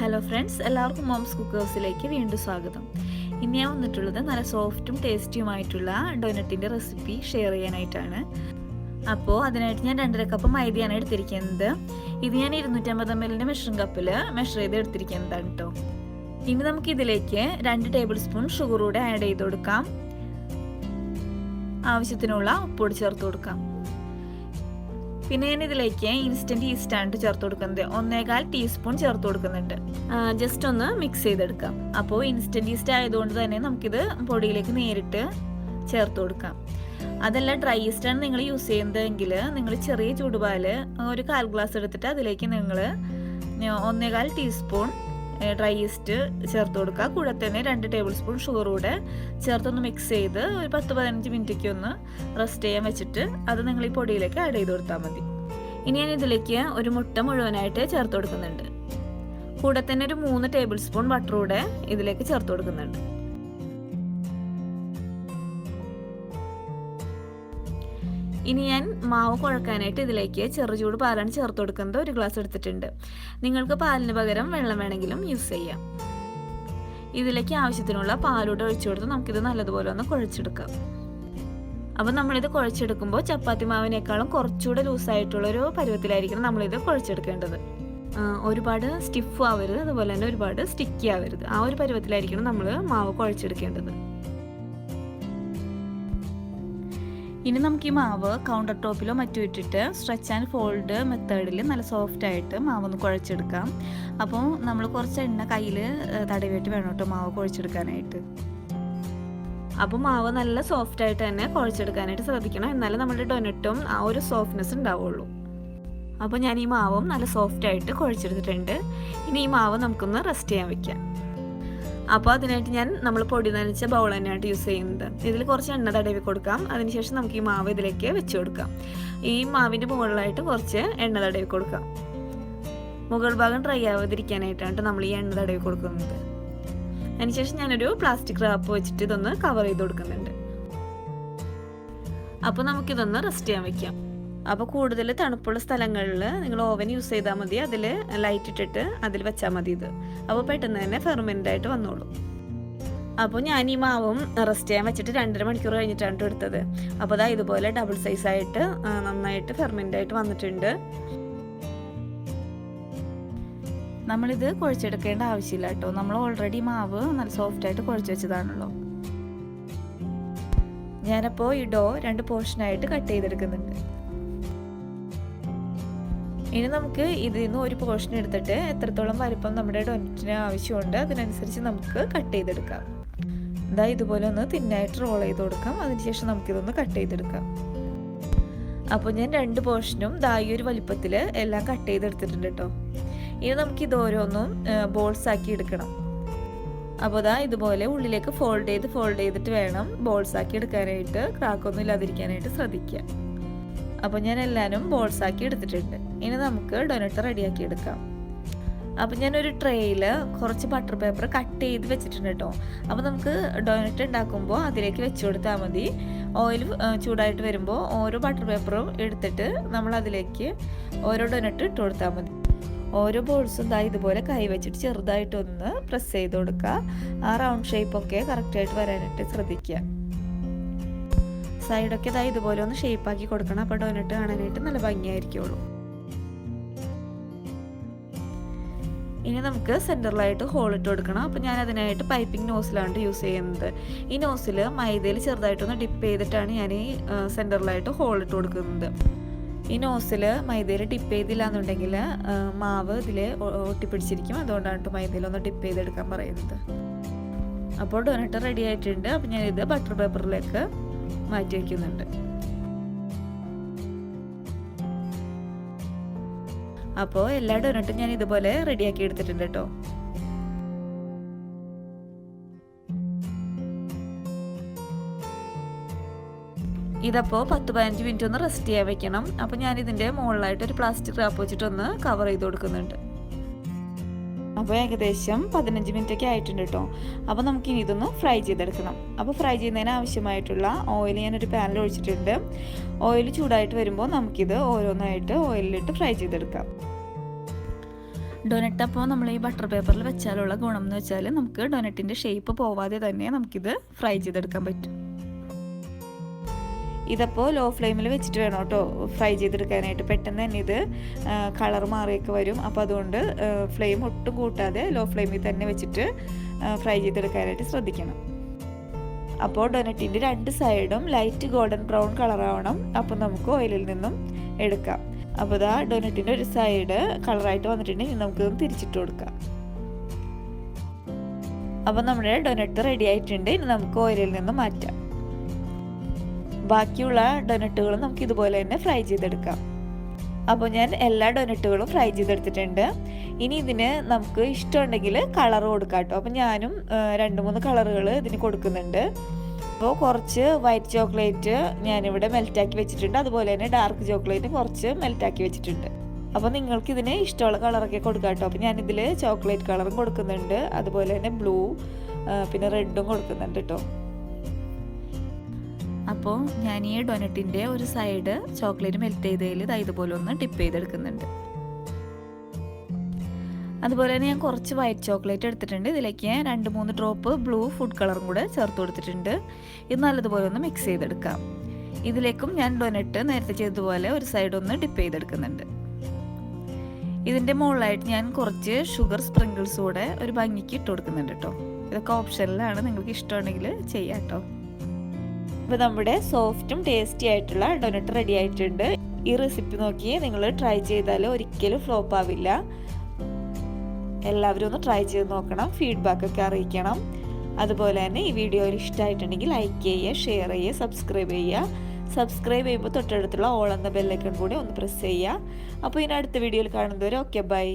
Hello friends, എല്ലാവർക്കും moms കുക്കേഴ്സിലേക്ക് വീണ്ടും സ്വാഗതം. ഇന്ന് ഞാൻ വന്നിട്ടുള്ളത് നല്ല സോഫ്റ്റും ടേസ്റ്റിയുമായിട്ടുള്ള ഡൊനറ്റിൻ്റെ റെസിപ്പി ഷെയർ ചെയ്യാനായിട്ടാണ്. അപ്പോൾ അതിനായിട്ട് ഞാൻ 2.5 കപ്പ് മൈദയാണ് എടുത്തിരിക്കുന്നത്. ഇത് ഞാൻ 250 ml മെഷറിംഗ് കപ്പിൽ മെഷർ ചെയ്ത് എടുത്തിരിക്കുന്നതാണ് കേട്ടോ. ഇനി നമുക്ക് ഇതിലേക്ക് 2 ടേബിൾ സ്പൂൺ ഷുഗർ കൂടെ ആഡ് ചെയ്ത് കൊടുക്കാം. ആവശ്യത്തിനുള്ള ഉപ്പൊടി ചേർത്ത് കൊടുക്കാം. പിന്നെ ഞാൻ ഇതിലേക്ക് ഇൻസ്റ്റൻറ്റ് ഈസ്റ്റാണ് ചേർത്ത് കൊടുക്കുന്നത്. 1.25 ടീസ്പൂൺ ചേർത്ത് കൊടുക്കുന്നുണ്ട്. ജസ്റ്റ് ഒന്ന് മിക്സ് ചെയ്തെടുക്കാം. അപ്പോൾ ഇൻസ്റ്റൻറ്റ് ഈസ്റ്റ് ആയതുകൊണ്ട് തന്നെ നമുക്കിത് പൊടിയിലേക്ക് നേരിട്ട് ചേർത്ത് കൊടുക്കാം. അതല്ല ഡ്രൈ ഈസ്റ്റാണ് നിങ്ങൾ യൂസ് ചെയ്യുന്നതെങ്കിൽ നിങ്ങൾ ചെറിയ ചൂടുപാല് ഒരു 1/4 ഗ്ലാസ് എടുത്തിട്ട് അതിലേക്ക് നിങ്ങൾ 1.25 ടീസ്പൂൺ ഡ്രൈ ഈസ്റ്റ് ചേർത്ത് കൊടുക്കുക. കൂടെ തന്നെ 2 ടേബിൾ സ്പൂൺ ഷുഗർ കൂടെ ചേർത്തൊന്ന് മിക്സ് ചെയ്ത് ഒരു 10-15 മിനിറ്റൊക്കെ ഒന്ന് റെസ്റ്റ് ചെയ്യാൻ വെച്ചിട്ട് അത് നിങ്ങൾ ഈ പൊടിയിലേക്ക് ആഡ് ചെയ്ത് കൊടുത്താൽ മതി. ഇനി ഞാൻ ഇതിലേക്ക് ഒരു മുട്ട മുഴുവനായിട്ട് ചേർത്ത് കൊടുക്കുന്നുണ്ട്. കൂടെ തന്നെ ഒരു 3 ടേബിൾ സ്പൂൺ ബട്ടർ കൂടെ ഇതിലേക്ക് ചേർത്ത് കൊടുക്കുന്നുണ്ട്. ഇനി ഞാൻ മാവ് കുഴക്കാനായിട്ട് ഇതിലേക്ക് ചെറുചൂട് പാലാണ് ചേർത്ത് കൊടുക്കുന്നത്. 1 ഗ്ലാസ് എടുത്തിട്ടുണ്ട്. നിങ്ങൾക്ക് പാലിന് പകരം വെള്ളം വേണമെങ്കിലും യൂസ് ചെയ്യാം. ഇതിലേക്ക് ആവശ്യത്തിനുള്ള പാലൂടെ ഒഴിച്ചു കൊടുത്ത് നമുക്കിത് നല്ലതുപോലെ ഒന്ന് കുഴച്ചെടുക്കാം. അപ്പോൾ നമ്മളിത് കുഴച്ചെടുക്കുമ്പോൾ ചപ്പാത്തി മാവിനേക്കാളും കുറച്ചുകൂടെ ലൂസായിട്ടുള്ളൊരു പരുവത്തിലായിരിക്കണം നമ്മളിത് കുഴച്ചെടുക്കേണ്ടത്. ഒരുപാട് സ്റ്റിഫ് ആവരുത്, അതുപോലെ തന്നെ ഒരുപാട് സ്റ്റിക്കി ആവരുത്. ആ ഒരു പരുവത്തിലായിരിക്കണം നമ്മൾ മാവ് കുഴച്ചെടുക്കേണ്ടത്. ഇനി നമുക്ക് ഈ മാവ് കൗണ്ടർ ടോപ്പിലോ മറ്റോ ഇട്ടിട്ട് സ്ട്രെച്ച് ആൻഡ് ഫോൾഡ് മെത്തേഡിൽ നല്ല സോഫ്റ്റായിട്ട് മാവൊന്ന് കുഴച്ചെടുക്കാം. അപ്പോൾ നമ്മൾ കുറച്ച് എണ്ണ കയ്യിൽ തടവിയിട്ട് വേണം കേട്ടോ മാവ് കുഴച്ചെടുക്കാനായിട്ട്. അപ്പോൾ മാവ് നല്ല സോഫ്റ്റായിട്ട് തന്നെ കുഴച്ചെടുക്കാനായിട്ട് ശ്രദ്ധിക്കണം. എന്നാലും നമ്മുടെ ഡൊനറ്റും ആ ഒരു സോഫ്റ്റ്നെസ് ഉണ്ടാവുള്ളൂ. അപ്പോൾ ഞാൻ ഈ മാവും നല്ല സോഫ്റ്റായിട്ട് കുഴച്ചെടുത്തിട്ടുണ്ട്. ഇനി ഈ മാവ് നമുക്കൊന്ന് റെസ്റ്റ് ചെയ്യാൻ വെക്കാം. അപ്പോൾ അതിനായിട്ട് നമ്മൾ പൊടി നനച്ച ബൗൾ തന്നെയാണ് യൂസ് ചെയ്യുന്നത്. ഇതിൽ കുറച്ച് എണ്ണ തടവി കൊടുക്കാം. അതിനുശേഷം നമുക്ക് ഈ മാവ് ഇതിലേക്ക് വെച്ച് കൊടുക്കാം. ഈ മാവിൻ്റെ മുകളിലായിട്ട് കുറച്ച് എണ്ണ തടവി കൊടുക്കാം. മുകൾ ഭാഗം ഡ്രൈ ആവാതിരിക്കാനായിട്ടാണ് നമ്മൾ ഈ എണ്ണ തടവി കൊടുക്കുന്നത്. അതിനുശേഷം ഞാനൊരു പ്ലാസ്റ്റിക് റാപ്പ് വെച്ചിട്ട് ഇതൊന്ന് കവർ ചെയ്ത് കൊടുക്കുന്നുണ്ട്. അപ്പോൾ നമുക്കിതൊന്ന് റെസ്റ്റ് ചെയ്യാൻ വെക്കാം. അപ്പോൾ കൂടുതൽ തണുപ്പുള്ള സ്ഥലങ്ങളിൽ നിങ്ങൾ ഓവൻ യൂസ് ചെയ്താൽ മതി. അതിൽ ലൈറ്റ് ഇട്ടിട്ട് അതിൽ വെച്ചാൽ മതി ഇത്. അപ്പോൾ പെട്ടെന്ന് തന്നെ ഫെർമെൻ്റ് ആയിട്ട് വന്നോളൂ. അപ്പോൾ ഞാൻ ഈ മാവും റെസ്റ്റ് ചെയ്യാൻ വെച്ചിട്ട് 2.5 മണിക്കൂർ കഴിഞ്ഞിട്ടാണ് എടുത്തത്. അപ്പോൾ അതാ ഇതുപോലെ ഡബിൾ സൈസായിട്ട് നന്നായിട്ട് ഫെർമെൻ്റ് ആയിട്ട് വന്നിട്ടുണ്ട്. നമ്മളിത് കുഴച്ചെടുക്കേണ്ട ആവശ്യമില്ല കേട്ടോ. നമ്മൾ ഓൾറെഡി മാവ് നല്ല സോഫ്റ്റായിട്ട് കുഴച്ച് വെച്ചതാണല്ലോ. ഞാനപ്പോൾ ഈ ഡോ 2 പോർഷനായിട്ട് കട്ട് ചെയ്തെടുക്കുന്നുണ്ട്. ഇനി നമുക്ക് ഇതിൽ നിന്ന് ഒരു പോർഷൻ എടുത്തിട്ട് എത്രത്തോളം വലിപ്പം നമ്മുടെ ഡൊനറ്റിന് ആവശ്യമുണ്ട് അതിനനുസരിച്ച് നമുക്ക് കട്ട് ചെയ്തെടുക്കാം. ഇതുപോലെ ഒന്ന് തിന്നായിട്ട് റോൾ ചെയ്ത് കൊടുക്കാം. അതിനുശേഷം നമുക്കിതൊന്ന് കട്ട് ചെയ്തെടുക്കാം. അപ്പോൾ ഞാൻ 2 പോർഷനും ഈ ഒരു വലിപ്പത്തിൽ എല്ലാം കട്ട് ചെയ്തെടുത്തിട്ടുണ്ട് കേട്ടോ. ഇനി നമുക്കിത് ഓരോന്നും ബോൾസ് ആക്കി എടുക്കണം. അപ്പോൾ ഇതുപോലെ ഉള്ളിലേക്ക് ഫോൾഡ് ചെയ്തിട്ട് വേണം ബോൾസ് ആക്കി എടുക്കാനായിട്ട്. ക്രാക്കൊന്നും ഇല്ലാതിരിക്കാനായിട്ട് ശ്രദ്ധിക്കുക. അപ്പോൾ ഞാൻ എല്ലാവരും ബോൾസ് ആക്കി എടുത്തിട്ടുണ്ട്. ഇനി നമുക്ക് ഡൊനറ്റ് റെഡിയാക്കി എടുക്കാം. അപ്പോൾ ഞാനൊരു ട്രേയിൽ കുറച്ച് ബട്ടർ പേപ്പർ കട്ട് ചെയ്ത് വെച്ചിട്ടുണ്ട് കേട്ടോ. അപ്പോൾ നമുക്ക് ഡൊനറ്റ് ഉണ്ടാക്കുമ്പോൾ അതിലേക്ക് വെച്ച് കൊടുത്താൽ മതി. ഓയിൽ ചൂടായിട്ട് വരുമ്പോൾ ഓരോ ബട്ടർ പേപ്പറും എടുത്തിട്ട് നമ്മൾ അതിലേക്ക് ഓരോ ഡൊനറ്റ് ഇട്ട് കൊടുത്താൽ മതി. ഓരോ ബോൾസും ഇതുപോലെ കൈ വെച്ചിട്ട് ചെറുതായിട്ടൊന്ന് പ്രസ് ചെയ്ത് കൊടുക്കുക. ആ റൗണ്ട് ഷേപ്പൊക്കെ കറക്റ്റായിട്ട് വരാനായിട്ട് ശ്രദ്ധിക്കുക. സൈഡൊക്കെ ഇതുപോലെ ഒന്ന് ഷേപ്പാക്കി കൊടുക്കണം. അപ്പോൾ ഡൊനറ്റ് കാണാനായിട്ട് നല്ല ഭംഗിയായിരിക്കുള്ളൂ. ഇനി നമുക്ക് സെൻറ്ററിലായിട്ട് ഹോൾ ഇട്ട് കൊടുക്കണം. അപ്പോൾ ഞാൻ അതിനായിട്ട് പൈപ്പിംഗ് നോസിലാണ് യൂസ് ചെയ്യുന്നത്. ഈ നോസിൽ മൈദയിൽ ചെറുതായിട്ടൊന്ന് ഡിപ്പ് ചെയ്തിട്ടാണ് ഞാൻ ഈ സെൻറ്ററിലായിട്ട് ഹോൾ ഇട്ട് കൊടുക്കുന്നത്. ഈ നോസിൽ മൈദയിൽ ഡിപ്പ് ചെയ്തില്ല എന്നുണ്ടെങ്കിൽ മാവ് ഇതിൽ ഒട്ടിപ്പിടിച്ചിരിക്കും. അതുകൊണ്ടാണ് മൈദയിലൊന്ന് ഡിപ്പ് ചെയ്തെടുക്കാൻ പറയുന്നത്. അപ്പോൾ ഡൊനറ്റ് റെഡി ആയിട്ടുണ്ട്. അപ്പോൾ ഞാനിത് ബട്ടർ പേപ്പറിലേക്ക് മാറ്റി വയ്ക്കുന്നുണ്ട്. അപ്പോൾ എല്ലാ ഡൊനറ്റും ഞാൻ ഇതുപോലെ റെഡിയാക്കി എടുത്തിട്ടുണ്ട് കേട്ടോ. ഇതപ്പോൾ 10-15 മിനിറ്റ് ഒന്ന് റെസ്റ്റ് ചെയ്യാൻ വെക്കണം. അപ്പോൾ ഞാനിതിൻ്റെ മുകളിലായിട്ട് ഒരു പ്ലാസ്റ്റിക് റാപ്പ് വെച്ചിട്ടൊന്ന് കവർ ചെയ്ത് കൊടുക്കുന്നുണ്ട്. അപ്പോൾ ഏകദേശം 15 മിനിറ്റൊക്കെ ആയിട്ടുണ്ട് കേട്ടോ. അപ്പോൾ നമുക്കിനി ഇതൊന്ന് ഫ്രൈ ചെയ്തെടുക്കണം. അപ്പോൾ ഫ്രൈ ചെയ്യുന്നതിന് ആവശ്യമായിട്ടുള്ള ഓയിൽ ഞാനൊരു പാനിൽ ഒഴിച്ചിട്ടുണ്ട്. ഓയിൽ ചൂടായിട്ട് വരുമ്പോൾ നമുക്കിത് ഓരോന്നായിട്ട് ഓയിലിലിട്ട് ഫ്രൈ ചെയ്തെടുക്കാം. ഡൊനറ്റ് അപ്പോൾ നമ്മൾ ഈ ബട്ടർ പേപ്പറിൽ വെച്ചാലുള്ള ഗുണം എന്ന് വെച്ചാൽ നമുക്ക് ഡൊനറ്റിൻ്റെ ഷേപ്പ് പോവാതെ തന്നെ നമുക്കിത് ഫ്രൈ ചെയ്തെടുക്കാൻ പറ്റും. ഇതപ്പോൾ ലോ ഫ്ലെയിമിൽ വെച്ചിട്ട് വേണം കേട്ടോ ഫ്രൈ ചെയ്തെടുക്കാനായിട്ട്. പെട്ടെന്ന് തന്നെ ഇത് കളർ മാറിയൊക്കെ വരും. അപ്പോൾ അതുകൊണ്ട് ഫ്ലെയിം ഒട്ടും കൂട്ടാതെ ലോ ഫ്ലെയിമിൽ തന്നെ വെച്ചിട്ട് ഫ്രൈ ചെയ്തെടുക്കാനായിട്ട് ശ്രദ്ധിക്കണം. അപ്പോൾ ഡൊനറ്റിൻ്റെ 2 സൈഡും ലൈറ്റ് ഗോൾഡൻ ബ്രൗൺ കളറാവണം. അപ്പോൾ നമുക്ക് ഓയിലിൽ നിന്നും എടുക്കാം. അപ്പോൾ ഇതാ ഡൊനറ്റിൻ്റെ ഒരു സൈഡ് കളറായിട്ട് വന്നിട്ടുണ്ടെങ്കിൽ നമുക്കിതൊന്ന് തിരിച്ചിട്ട് കൊടുക്കാം. അപ്പോൾ നമ്മുടെ ഡൊനറ്റ് റെഡി ആയിട്ടുണ്ട്. ഇനി നമുക്ക് ഓയിലിൽ നിന്ന് മാറ്റാം. ബാക്കിയുള്ള ഡൊനറ്റുകളും നമുക്ക് ഇതുപോലെ തന്നെ ഫ്രൈ ചെയ്തെടുക്കാം. അപ്പോൾ ഞാൻ എല്ലാ ഡൊനറ്റുകളും ഫ്രൈ ചെയ്തെടുത്തിട്ടുണ്ട്. ഇനി ഇതിന് നമുക്ക് ഇഷ്ടമുണ്ടെങ്കിൽ കളർ കൊടുക്കാം കേട്ടോ. അപ്പോൾ ഞാനും 2-3 കളറുകൾ ഇതിന് കൊടുക്കുന്നുണ്ട്. അപ്പോൾ കുറച്ച് വൈറ്റ് ചോക്ലേറ്റ് ഞാനിവിടെ മെൽറ്റാക്കി വെച്ചിട്ടുണ്ട്. അതുപോലെ തന്നെ ഡാർക്ക് ചോക്ലേറ്റ് കുറച്ച് മെൽറ്റാക്കി വെച്ചിട്ടുണ്ട്. അപ്പോൾ നിങ്ങൾക്ക് ഇതിന് ഇഷ്ടമുള്ള കളറൊക്കെ കൊടുക്കാം കേട്ടോ. അപ്പോൾ ഞാനിതിൽ ചോക്ലേറ്റ് കളറും കൊടുക്കുന്നുണ്ട്. അതുപോലെ തന്നെ ബ്ലൂ പിന്നെ റെഡും കൊടുക്കുന്നുണ്ട് കേട്ടോ. അപ്പോൾ ഞാൻ ഈ ഡൊനറ്റിൻ്റെ ഒരു സൈഡ് ചോക്ലേറ്റ് മെൽറ്റ് ചെയ്തതിൽ ഇതുപോലെ ഒന്ന് ഡിപ്പ് ചെയ്തെടുക്കുന്നുണ്ട്. അതുപോലെ തന്നെ ഞാൻ കുറച്ച് വൈറ്റ് ചോക്ലേറ്റ് എടുത്തിട്ടുണ്ട്. ഇതിലേക്ക് 2-3 ഡ്രോപ്പ് ബ്ലൂ ഫുഡ് കളറും കൂടെ ചേർത്ത് കൊടുത്തിട്ടുണ്ട്. ഇത് നല്ലതുപോലെ ഒന്ന് മിക്സ് ചെയ്തെടുക്കാം. ഇതിലേക്കും ഞാൻ ഡൊനറ്റ് നേരത്തെ ചെയ്തതുപോലെ ഒരു സൈഡ് ഒന്ന് ഡിപ്പ് ചെയ്തെടുക്കുന്നുണ്ട്. ഇതിൻ്റെ മുകളിലായിട്ട് ഞാൻ കുറച്ച് ഷുഗർ സ്പ്രിങ്കിൾസ് കൂടെ ഒരു ഭംഗിക്ക് ഇട്ട് കൊടുക്കുന്നുണ്ട് കേട്ടോ. ഇതൊക്കെ ഓപ്ഷനിലാണ്, നിങ്ങൾക്ക് ഇഷ്ടമുണ്ടെങ്കിൽ ചെയ്യാം കേട്ടോ. അപ്പോൾ നമ്മുടെ സോഫ്റ്റും ടേസ്റ്റി ആയിട്ടുള്ള ഡൊനറ്റ് റെഡി ആയിട്ടുണ്ട്. ഈ റെസിപ്പി നോക്കി നിങ്ങൾ ട്രൈ ചെയ്താൽ ഒരിക്കലും ഫ്ലോപ്പ് ആവില്ല. എല്ലാവരും ഒന്ന് ട്രൈ ചെയ്ത് നോക്കണം, ഫീഡ്ബാക്കൊക്കെ അറിയിക്കണം. അതുപോലെ തന്നെ ഈ വീഡിയോയിൽ ഇഷ്ടമായിട്ടുണ്ടെങ്കിൽ ലൈക്ക് ചെയ്യുക, ഷെയർ ചെയ്യുക, സബ്സ്ക്രൈബ് ചെയ്യുക. സബ്സ്ക്രൈബ് ചെയ്യുമ്പോൾ തൊട്ടടുത്തുള്ള ഓൾ എന്ന ബെല്ലൈക്കൺ കൂടി ഒന്ന് പ്രസ് ചെയ്യുക. അപ്പോൾ ഇനി അടുത്ത വീഡിയോയിൽ കാണുന്നവരെ ഓക്കെ ബൈ.